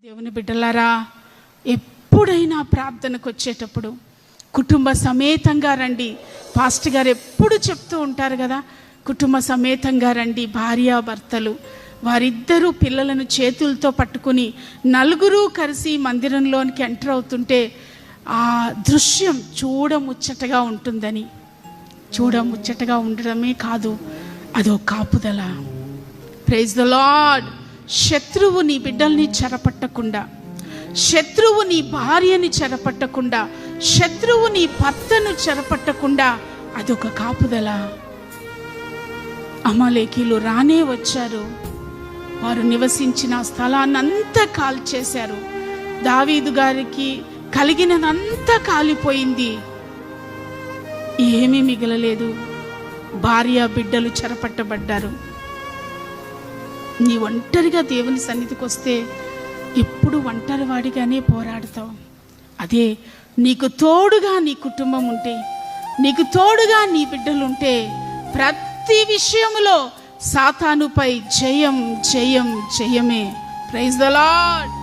దేవుని బిడ్డలారా, ఎప్పుడైనా ప్రార్థనకు వచ్చేటప్పుడు కుటుంబ సమేతంగా రండి. పాస్టర్ గారు ఎప్పుడు చెప్తూ ఉంటారు కదా, కుటుంబ సమేతంగా రండి. భార్యాభర్తలు వారిద్దరూ పిల్లలను చేతులతో పట్టుకుని నలుగురు కలిసి మందిరంలోనికి ఎంటర్ అవుతుంటే ఆ దృశ్యం చూడముచ్చటగా ఉంటుందని. చూడముచ్చటగా ఉండడమే కాదు, అదో కాపుదల. Praise the Lord. శత్రువు నీ బిడ్డల్ని చెరపట్టకుండా, శత్రువు నీ భార్యని చెరపట్టకుండా, శత్రువు నీ భర్తను చెరపట్టకుండా అదొక కాపుదల. అమాలేకీలు రానే వచ్చారు. వారు నివసించిన స్థలాన్నంతా కాల్చేశారు. దావీదు గారికి కలిగినదంతా కాలిపోయింది. ఏమీ మిగలలేదు. భార్య బిడ్డలు చెరపట్టబడ్డారు. నీ ఒంటరిగా దేవుని సన్నిధికి వస్తే ఎప్పుడు ఒంటరివాడిగానే పోరాడతావు. అదే నీకు తోడుగా నీ కుటుంబం ఉంటే, నీకు తోడుగా నీ బిడ్డలుంటే ప్రతి విషయంలో సాతానుపై జయం జయం జయమే. Praise the lord.